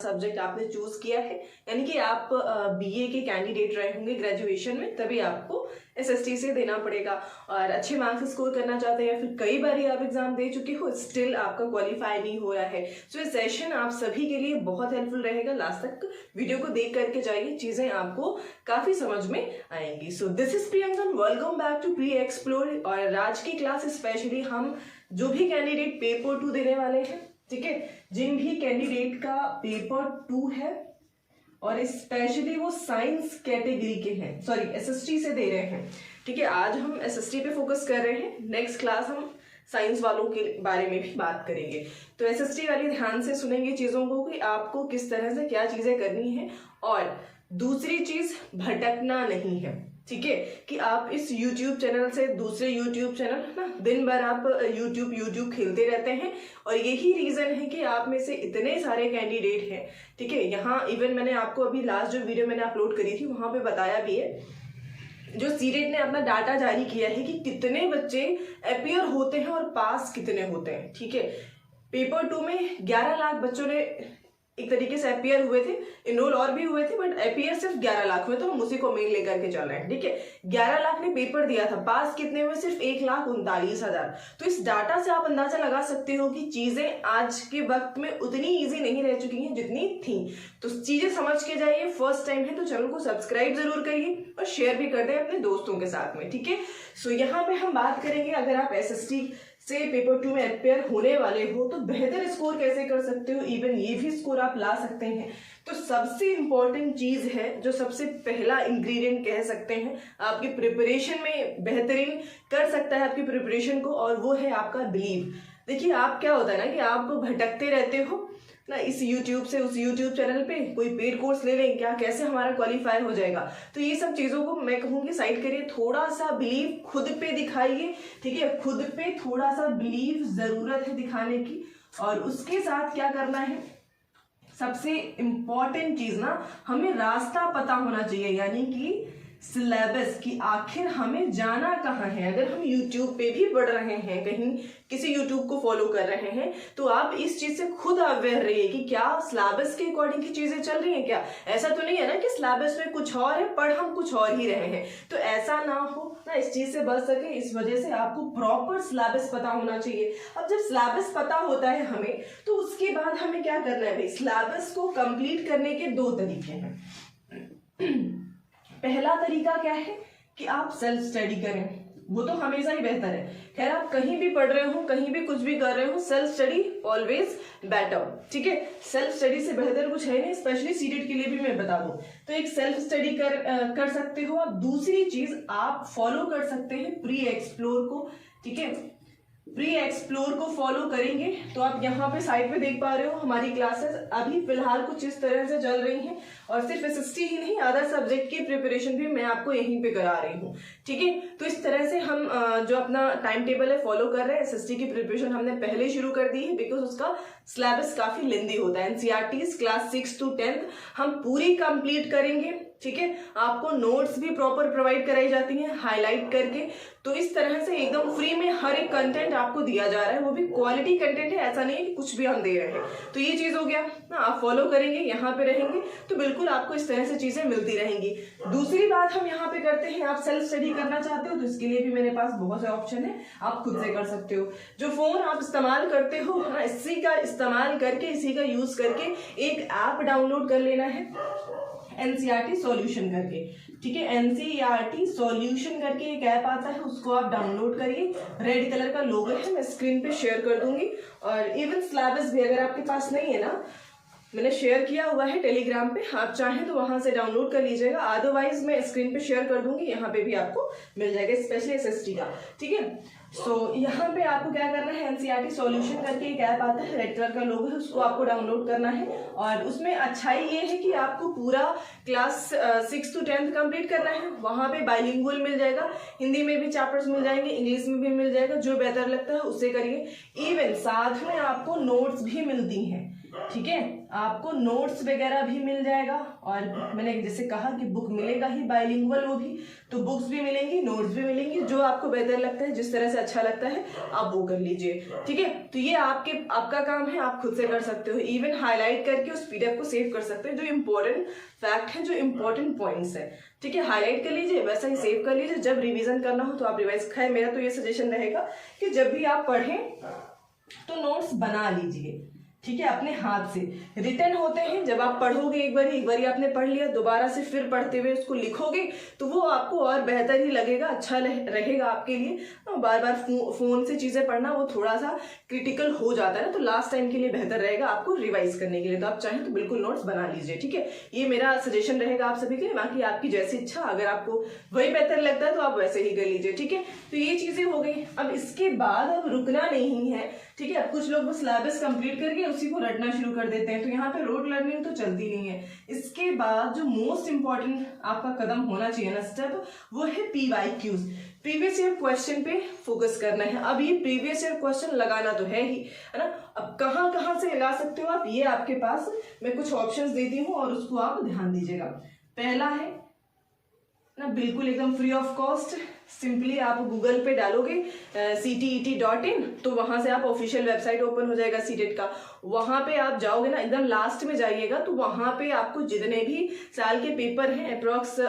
Subject आपने choose किया है, यानी कि आप बीए के कैंडिडेट रहे होंगे ग्रेजुएशन में, तभी आपको एसएसटी से देना पड़ेगा। और अच्छे मार्क्स स्कोर करना चाहते हैं या फिर कई बार आप एग्जाम दे चुके हो, स्टिल आपका क्वालिफाई नहीं हो रहा है, सो ये सेशन आप सभी के लिए बहुत हेल्पफुल रहेगा। लास्ट तक वीडियो को देख करके जाइए, चीजें आपको काफी समझ में आएंगी। So this is Priyanka, welcome back to pre explore. और आज की क्लास स्पेशली हम जो भी कैंडिडेट पेपर 2 देने वाले हैं, ठीक है, जिन भी कैंडिडेट का पेपर 2 है और स्पेशली वो साइंस कैटेगरी के हैं, सॉरी एसएसटी से दे रहे हैं, ठीक है, आज हम एसएसटी पे फोकस कर रहे हैं। नेक्स्ट क्लास हम साइंस वालों के बारे में भी बात करेंगे। तो एसएसटी वाली ध्यान से सुनेंगे चीजों को कि आपको किस तरह से क्या चीजें करनी है। और दूसरी चीज, भटकना नहीं है, ठीक है, कि आप इस YouTube चैनल से दूसरे YouTube चैनल ना दिन भर आप YouTube खेलते रहते हैं। और यही रीजन है कि आप में से इतने सारे कैंडिडेट हैं, ठीक है। यहाँ इवन मैंने आपको अभी लास्ट जो वीडियो मैंने अपलोड करी थी वहां पे बताया भी है, जो सीरेट ने अपना डाटा जारी किया है कि कितने बच्चे अपीयर होते हैं और पास कितने होते हैं, ठीक है। पेपर 2 में 11 लाख बच्चों ने एक तरीके से अपीयर हुए थे, इनरोल और भी हुए थे, बट अपीयर सिर्फ 11 लाख हुए, तो हम उसी को मेन लेकर के चल रहे हैं, ठीक है। 11 लाख ने पेपर दिया था, पास कितने हुए? सिर्फ 1,39,000। तो इस डाटा से आप अंदाजा लगा सकते हो कि चीजें आज के वक्त में उतनी इजी नहीं रह चुकी हैं जितनी थी। तो चीजें समझ के जाइए। फर्स्ट टाइम है तो चैनल को सब्सक्राइब जरूर करिए और शेयर भी कर दें अपने दोस्तों के साथ में, ठीक है। सो यहाँ पे हम बात करेंगे, अगर आप एसएसटी से पेपर 2 में अपेयर होने वाले हो तो बेहतर स्कोर कैसे कर सकते हो, इवन ये भी स्कोर आप ला सकते हैं। तो सबसे इंपॉर्टेंट चीज है, जो सबसे पहला इंग्रेडिएंट कह सकते हैं आपकी प्रिपरेशन में बेहतरीन कर सकता है आपकी प्रिपरेशन को, और वो है आपका बिलीव। देखिए, आप क्या होता है ना कि आप भटकते रहते हो ना, इस YouTube से उस YouTube चैनल पे कोई पेड कोर्स ले लें क्या, कैसे हमारा क्वालिफाई हो जाएगा। तो ये सब चीजों को मैं कहूंगी साइड करिए, थोड़ा सा बिलीव खुद पे दिखाइए, ठीक है। खुद पे थोड़ा सा बिलीव जरूरत है दिखाने की। और उसके साथ क्या करना है, सबसे इंपॉर्टेंट चीज ना, हमें रास्ता पता होना चाहिए, यानी कि सिलेबस की आखिर हमें जाना कहाँ है। अगर हम YouTube पे भी पढ़ रहे हैं, कहीं किसी YouTube को फॉलो कर रहे हैं, तो आप इस चीज से खुद अवेयर रहिए कि क्या सिलेबस के अकॉर्डिंग की चीजें चल रही हैं क्या। ऐसा तो नहीं है ना कि सिलेबस में कुछ और है, पढ़ हम कुछ और ही रहे हैं। तो ऐसा ना हो ना, इस चीज से बच सके, इस वजह से आपको प्रॉपर सिलेबस पता होना चाहिए। अब जब सिलेबस पता होता है हमें, तो उसके बाद हमें क्या करना है भाई, सिलेबस को कंप्लीट करने के 2 तरीके हैं। पहला तरीका क्या है कि आप सेल्फ स्टडी करें, वो तो हमेशा ही बेहतर है। खैर, आप कहीं भी पढ़ रहे हो, कहीं भी कुछ भी कर रहे हो, सेल्फ स्टडी ऑलवेज बेटर, ठीक है। सेल्फ स्टडी से बेहतर कुछ है नहीं, स्पेशली सीटेट के लिए भी मैं बता दूं। तो एक सेल्फ स्टडी कर सकते हो आप। दूसरी चीज, आप फॉलो कर सकते हैं प्री एक्सप्लोर को, ठीक है। प्री एक्सप्लोर को फॉलो करेंगे तो आप यहाँ पे साइड पे देख पा रहे हो हमारी क्लासेस अभी फिलहाल कुछ इस तरह से चल रही हैं। और सिर्फ एसएसटी ही नहीं, अदर सब्जेक्ट की प्रिपरेशन भी मैं आपको यहीं पे करा रही हूँ, ठीक है। तो इस तरह से हम जो अपना टाइम टेबल है फॉलो कर रहे हैं। एसएसटी की प्रिपरेशन हमने पहले शुरू कर दी है, बिकॉज उसका सिलेबस काफी लेंदी होता है। एनसीईआरटी क्लास 6 to 10 हम पूरी कंप्लीट करेंगे, ठीक है। आपको नोट्स भी प्रॉपर प्रोवाइड कराई जाती हैं हाईलाइट करके। तो इस तरह से एकदम फ्री में हर एक कंटेंट आपको दिया जा रहा है, वो भी क्वालिटी कंटेंट है, ऐसा नहीं है कि कुछ भी हम दे रहे हैं। तो ये चीज हो गया ना, आप फॉलो करेंगे, यहाँ पे रहेंगे तो बिल्कुल आपको इस तरह से चीजें मिलती रहेंगी। दूसरी बात हम यहाँ पे करते हैं, आप सेल्फ स्टडी करना चाहते हो तो इसके लिए भी मेरे पास बहुत से ऑप्शन है, आप खुद से कर सकते हो। जो फोन आप इस्तेमाल करते हो ना, इसी का इस्तेमाल करके, इसी का यूज करके एक ऐप डाउनलोड कर लेना है, एनसीईआरटी सॉल्यूशन करके, ठीक है। एनसीईआरटी सॉल्यूशन करके एक ऐप आता है, उसको आप डाउनलोड करिए। रेड कलर का लोगो है, मैं स्क्रीन पे शेयर कर दूंगी। और इवन सिलेबस भी अगर आपके पास नहीं है ना, मैंने शेयर किया हुआ है टेलीग्राम पे, आप चाहें तो वहां से डाउनलोड कर लीजिएगा। अदरवाइज मैं स्क्रीन पे शेयर कर दूंगी, यहाँ पे भी आपको मिल जाएगा, स्पेशली एसएसटी का, ठीक है। सो यहाँ पे आपको क्या करना है, एनसीईआरटी सॉल्यूशन करके एक ऐप आता है, रेड कलर का लोगो है, उसको आपको डाउनलोड करना है। और उसमें अच्छाई ये है कि आपको पूरा क्लास 6 to 10 कंप्लीट करना है। वहां पे बाइलिंगुअल मिल जाएगा, हिंदी में भी चैप्टर्स मिल जाएंगे, इंग्लिश में भी मिल जाएगा, जो बेहतर लगता है उससे करिए। इवन साथ में आपको नोट्स भी मिलती हैं, ठीक है। आपको नोट्स वगैरह भी मिल जाएगा, और मैंने जैसे कहा कि बुक मिलेगा ही बाइलिंगुअल, वो भी तो बुक्स भी मिलेंगी, नोट्स भी मिलेंगी, जो आपको बेहतर लगता है, जिस तरह से अच्छा लगता है आप वो कर लीजिए। ठीक है, तो ये आपका काम है, आप खुद से कर सकते हो। इवन हाईलाइट करके उस पीडीएफ को सेव कर सकते हो, जो इंपॉर्टेंट फैक्ट है, जो इंपॉर्टेंट पॉइंट्स है। ठीक है, हाईलाइट कर लीजिए, वैसा ही सेव कर लीजिए, जब रिवीजन करना हो तो आप रिवाइज। खैर मेरा तो ये सजेशन रहेगा कि जब भी आप पढ़ें तो नोट्स बना लीजिए। ठीक है, अपने हाथ से। रिटर्न होते हैं, जब आप पढ़ोगे एक बारी आपने पढ़ लिया, दोबारा से फिर पढ़ते हुए उसको लिखोगे तो वो आपको और बेहतर ही लगेगा, अच्छा रहेगा आपके लिए। बार बार फोन से चीजें पढ़ना वो थोड़ा सा क्रिटिकल हो जाता है ना, तो लास्ट टाइम के लिए बेहतर रहेगा आपको रिवाइज करने के लिए। तो आप चाहें तो बिल्कुल नोट्स बना लीजिए। ठीक है, ये मेरा सजेशन रहेगा आप सभी के लिए। बाकी आपकी जैसी इच्छा, अगर आपको वही बेहतर लगता है तो आप वैसे ही कर लीजिए। ठीक है, तो ये चीजें हो गई। अब इसके बाद अब रुकना नहीं है। ठीक है, अब कुछ लोग सिलेबस कंप्लीट करके उसी को रटना शुरू कर देते हैं, तो यहाँ पे रोड लर्निंग तो चलती नहीं है। इसके बाद जो मोस्ट इंपॉर्टेंट आपका कदम होना चाहिए ना, स्टेप, वो है PYQs, प्रीवियस ईयर क्वेश्चन पे फोकस करना है। अब ये प्रीवियस ईयर क्वेश्चन लगाना तो है ही, है ना। अब कहाँ से लगा सकते हो आप, ये आपके पास मैं कुछ ऑप्शंस देती हूँ और उसको आप ध्यान दीजिएगा। पहला है ना, बिल्कुल एकदम फ्री ऑफ कॉस्ट, सिंपली आप गूगल पे डालोगे CTET.in, तो वहां से आप ऑफिशियल वेबसाइट ओपन हो जाएगा सीटेट का। वहां पे आप जाओगे ना, एकदम लास्ट में जाइएगा, तो वहां पे आपको जितने भी साल के पेपर हैं, अप्रोक्स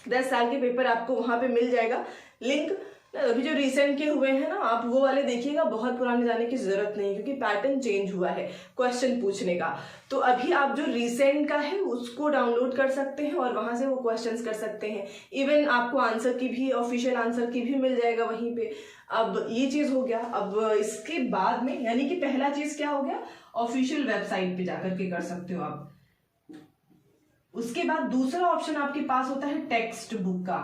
10 साल के पेपर आपको वहां पे मिल जाएगा लिंक। अभी जो रिसेंट के हुए हैं ना, आप वो वाले देखिएगा, बहुत पुराने जाने की जरूरत नहीं, क्योंकि पैटर्न चेंज हुआ है क्वेश्चन पूछने का। तो अभी आप जो रिसेंट का है उसको डाउनलोड कर सकते हैं और वहां से वो क्वेश्चंस कर सकते हैं। इवन आपको आंसर की भी, ऑफिशियल आंसर की भी मिल जाएगा वहीं पे। अब ये चीज हो गया। अब इसके बाद में, यानी कि पहला चीज क्या हो गया, ऑफिशियल वेबसाइट पे जाकर के कर सकते हो आप। उसके बाद दूसरा ऑप्शन आपके पास होता है टेक्स्ट बुक का।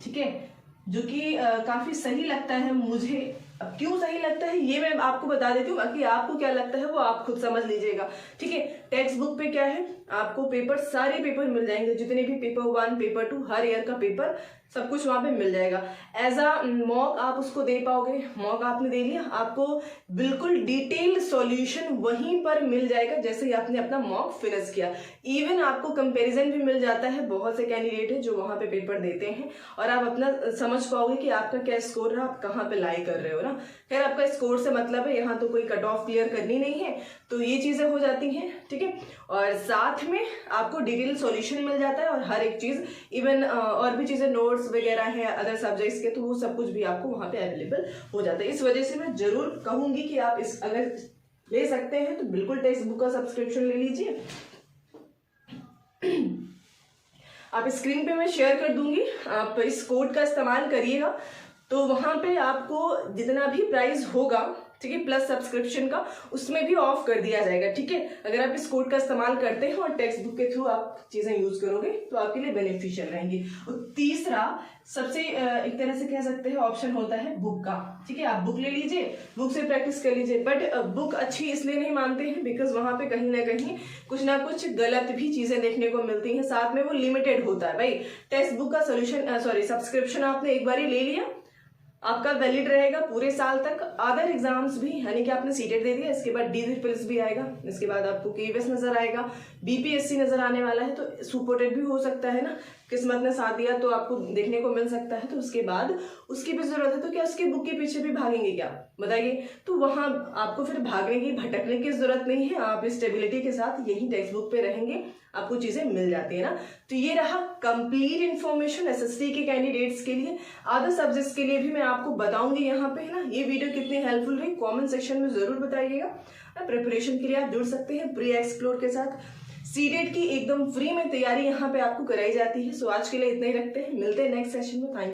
ठीक है, जो कि काफी सही लगता है मुझे। अब क्यों सही लगता है ये मैं आपको बता देती हूँ, बाकी आपको क्या लगता है वो आप खुद समझ लीजिएगा। ठीक है, टेक्स्ट बुक पे क्या है, आपको पेपर, सारे पेपर मिल जाएंगे, जितने भी पेपर 1, पेपर 2, हर ईयर का पेपर, सब कुछ वहां पे मिल जाएगा। एज अ मॉक आप उसको दे पाओगे। मॉक आपने दे लिया, आपको बिल्कुल डिटेल सॉल्यूशन वहीं पर मिल जाएगा जैसे ही आपने अपना मॉक फिनिश किया। इवन आपको कंपैरिजन भी मिल जाता है, बहुत से कैंडिडेट हैं जो वहां पे पेपर देते हैं, और आप अपना समझ पाओगे कि आपका क्या स्कोर है, आप कहाँ पे लाई कर रहे हो ना। खैर, आपका स्कोर से मतलब है, यहाँ तो कोई कट ऑफ क्लियर करनी नहीं है, तो ये चीजें हो जाती हैं। ठीक है, और साथ में आपको डिटेल सॉल्यूशन मिल जाता है, और हर एक चीज, इवन और भी चीजें, नोट्स वगैरह है अदर सब्जेक्ट्स के, तो वो सब कुछ भी आपको वहां पे अवेलेबल हो जाता है। इस वजह से मैं जरूर कहूंगी कि आप इस, अगर ले सकते हैं तो बिल्कुल टेक्स्ट बुक का सब्सक्रिप्शन ले लीजिए। आप स्क्रीन पे मैं शेयर कर दूंगी, आप इस कोड का इस्तेमाल करिएगा, तो वहां पे आपको जितना भी प्राइस होगा, ठीक है, प्लस सब्सक्रिप्शन का, उसमें भी ऑफ कर दिया जाएगा। ठीक है, अगर आप इस कोड का इस्तेमाल करते हैं और टेक्स्ट बुक के थ्रू आप चीजें यूज करोगे तो आपके लिए बेनिफिशियल रहेंगी। और तीसरा सबसे एक तरह से कह सकते हैं ऑप्शन होता है बुक का। ठीक है, आप बुक ले लीजिए, बुक से प्रैक्टिस कर लीजिए। बट बुक अच्छी इसलिए नहीं मानते हैं बिकॉज वहां पे कहीं ना कहीं कुछ ना कुछ गलत भी चीजें देखने को मिलती हैं, साथ में वो लिमिटेड होता है। भाई, टेक्स्ट बुक का सोल्यूशन, सब्सक्रिप्शन आपने एक बार ही ले लिया, आपका वैलिड रहेगा पूरे साल तक। अदर एग्जाम्स भी, यानी कि आपने सीटेट दे दिया, इसके बाद DPLS भी आएगा, इसके बाद आपको KVS नजर आएगा, BPSC नजर आने वाला है, तो सुपरटेट भी हो सकता है ना, किस्मत ने साथ दिया तो आपको देखने को मिल सकता है। तो उसके बाद उसकी भी जरूरत है, तो क्या उसके बुक के पीछे भी भागेंगे क्या, बताइए। तो वहां आपको फिर भागने की, भटकने की जरूरत नहीं है, आप स्टेबिलिटी के साथ यही टेक्स्ट बुक पे रहेंगे, आपको चीजें मिल जाती है ना। तो ये रहा कंप्लीट इन्फॉर्मेशन SST के कैंडिडेट्स के लिए। अदर सब्जेक्ट्स के लिए भी मैं आपको बताऊंगी यहाँ पे, है ना। ये वीडियो कितनी हेल्पफुल रही कमेंट सेक्शन में जरूर बताइएगा। प्रिपरेशन के लिए आप जुड़ सकते हैं प्री एक्सप्लोर के साथ। सीटेट की एकदम फ्री में तैयारी यहाँ पे आपको कराई जाती है। सो आज के लिए इतना ही रखते हैं, मिलते हैं नेक्स्ट सेशन में। थैंक